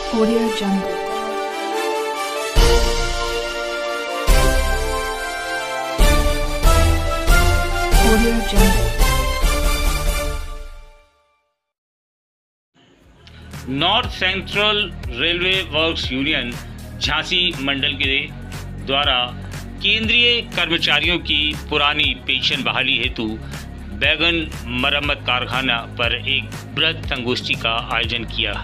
Audio Jungle. Audio Jungle. North Central Railway Works Union Jhansi मंडल के द्वारा केंद्रीय कर्मचारियों की पुरानी पेंशन बहाली हेतु बैगन मरम्मत कारखाना पर एक बृहद संगोष्ठी का आयोजन किया।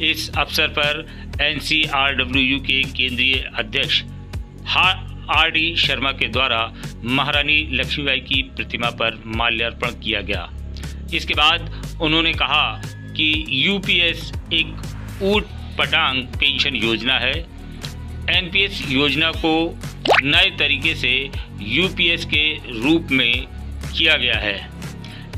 इस अवसर पर NCRWU के केंद्रीय अध्यक्ष RD शर्मा के द्वारा महारानी लक्ष्मीबाई की प्रतिमा पर माल्यार्पण किया गया। इसके बाद उन्होंने कहा कि UPS एक ऊट पटांग पेंशन योजना है। NPS योजना को नए तरीके से UPS के रूप में किया गया है,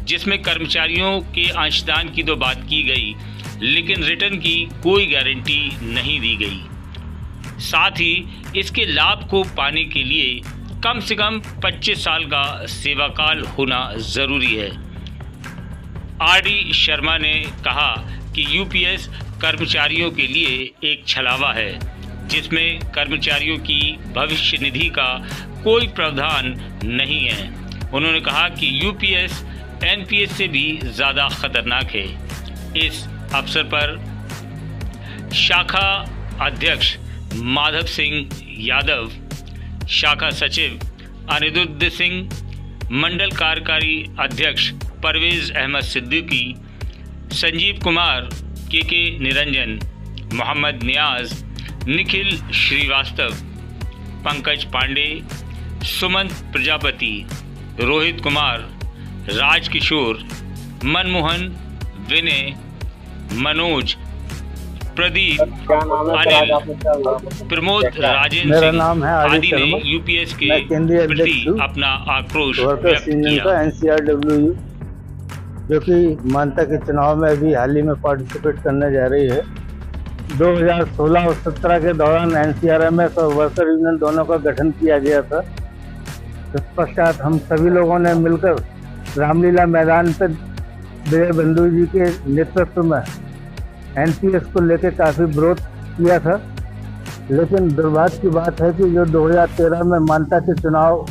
जिसमें कर्मचारियों के अंशदान की तो बात की गई, लेकिन रिटर्न की कोई गारंटी नहीं दी गई। साथ ही इसके लाभ को पाने के लिए कम से कम 25 साल का सेवाकाल होना ज़रूरी है। RD शर्मा ने कहा कि UPS कर्मचारियों के लिए एक छलावा है, जिसमें कर्मचारियों की भविष्य निधि का कोई प्रावधान नहीं है। उन्होंने कहा कि UPS NPS से भी ज़्यादा खतरनाक है। इस अवसर पर शाखा अध्यक्ष माधव सिंह यादव, शाखा सचिव अनिरुद्ध सिंह, मंडल कार्यकारी अध्यक्ष परवेज अहमद सिद्दीकी, संजीव कुमार, KK निरंजन, मोहम्मद नियाज, निखिल श्रीवास्तव, पंकज पांडे, सुमंत प्रजापति, रोहित कुमार, राजकिशोर, मनमोहन, विनय, मनोज, प्रदीप, अनिल, प्रमोद, राजेंद्र सिंह आदि ने UPS के प्रति अपना आक्रोश व्यक्त किया। NCRWU जो कि मानता के चुनाव में अभी हाल ही में पार्टिसिपेट करने जा रही है। 2016 और 17 के दौरान NCRMS और वर्कर यूनियन दोनों का गठन किया गया था। इस पश्चात हम सभी लोगों ने मिलकर रामलीला मैदान पर विजय बंधु जी के नेतृत्व में NPS को लेकर काफ़ी विरोध किया था, लेकिन दुर्भाग्य की बात है कि जो 2013 में मानता के चुनाव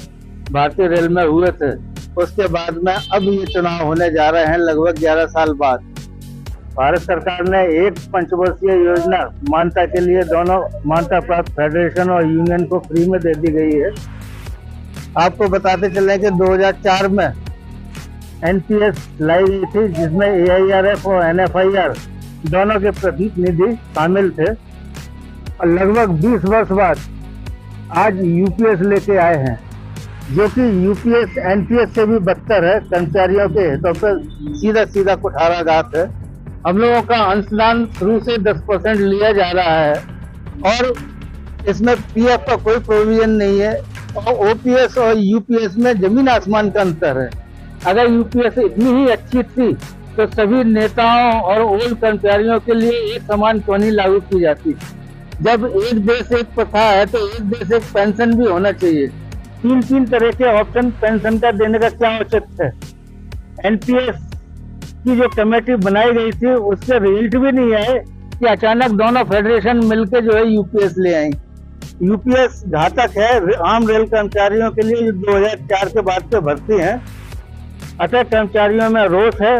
भारतीय रेल में हुए थे, उसके बाद में अब ये चुनाव होने जा रहे हैं लगभग 11 साल बाद। भारत सरकार ने एक पंचवर्षीय योजना मानता के लिए दोनों मानता प्राप्त फेडरेशन और यूनियन को फ्री में दे दी गई है। आपको बताते चले कि 2004 में NPS लाई गई थी, जिसमें AIRF और NFIR दोनों के प्रतिनिधि शामिल थे, और लगभग 20 वर्ष बाद आज UPS लेके आए हैं, जो कि UPS NPS से भी बदतर है। कर्मचारियों के हितों पर सीधा कुठाराघात है। हम लोगों का अंशदान शुरू से 10% लिया जा रहा है और इसमें PF का कोई प्रोविजन नहीं है, और OPS और UPS में जमीन आसमान का अंतर है। अगर UPS इतनी ही अच्छी थी तो सभी नेताओं और ओल्ड कर्मचारियों के लिए एक समान क्यों नहीं लागू की जाती? जब एक देश एक प्रथा है तो एक देश एक पेंशन भी होना चाहिए। 3 तरह के ऑप्शन पेंशन का देने का क्या औचित्य है? NPS की जो कमेटी बनाई गई थी उसके रिजल्ट भी नहीं आए कि अचानक दोनों फेडरेशन मिलकर जो है UPS ले आई। UPS घातक है आम रेल कर्मचारियों के लिए जो 2004 के बाद से भर्ती हैं। अतः कर्मचारियों में रोष है।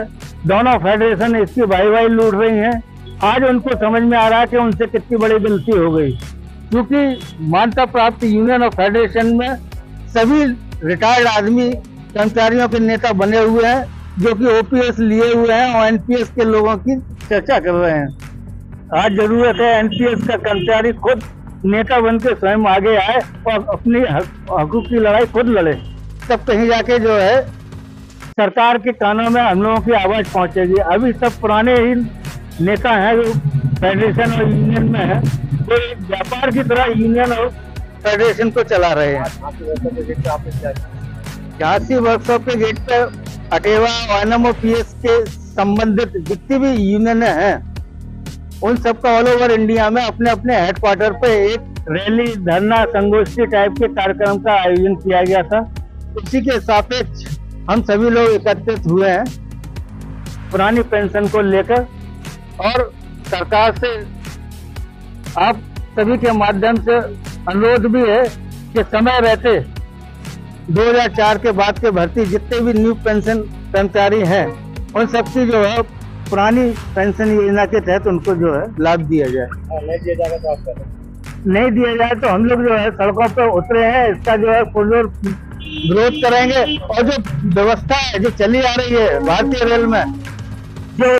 दोनों फेडरेशन इसकी भाई लूट रही हैं। आज उनको समझ में आ रहा है कि उनसे कितनी बड़ी गलती हो गई, क्योंकि मान्यता प्राप्त यूनियन और फेडरेशन में सभी रिटायर्ड आदमी कर्मचारियों के नेता बने हुए हैं, जो कि OPS लिए हुए हैं और NPS के लोगों की चर्चा कर रहे हैं। आज जरूरत है NPS का कर्मचारी खुद नेता बनकर स्वयं आगे आए और अपनी हकूक की लड़ाई खुद लड़े, तब कहीं जाके जो है सरकार के कानों में हम लोगों की आवाज पहुंचेगी। अभी सब पुराने ही नेता हैं जो फेडरेशन और यूनियन में है, तो एक व्यापार की तरह यूनियन और फेडरेशन को चला रहे हैं। झांसी वर्कशॉप के गेट पर अटेवा और NMOPS के संबंधित जितनी भी यूनियन हैं, उन सबका ऑल ओवर इंडिया में अपने अपने हेडक्वार्टर पे एक रैली, धरना, संगोष्ठी टाइप के कार्यक्रम का आयोजन किया गया था। उसी के सापेक्ष हम सभी लोग एकत्रित हुए हैं पुरानी पेंशन को लेकर, और सरकार से आप सभी के माध्यम से अनुरोध भी है कि समय रहते 2004 के बाद के भर्ती जितने भी न्यू पेंशन कर्मचारी हैं उन सबकी जो है पुरानी पेंशन योजना के तहत उनको जो है लाभ दिया जाए। नहीं दिया जाएगा तो आप नहीं दिया जाए तो हम लोग जो है सड़कों पर उतरे हैं, इसका जो है विरोध करेंगे और जो व्यवस्था है जो चली आ रही है भारतीय रेल में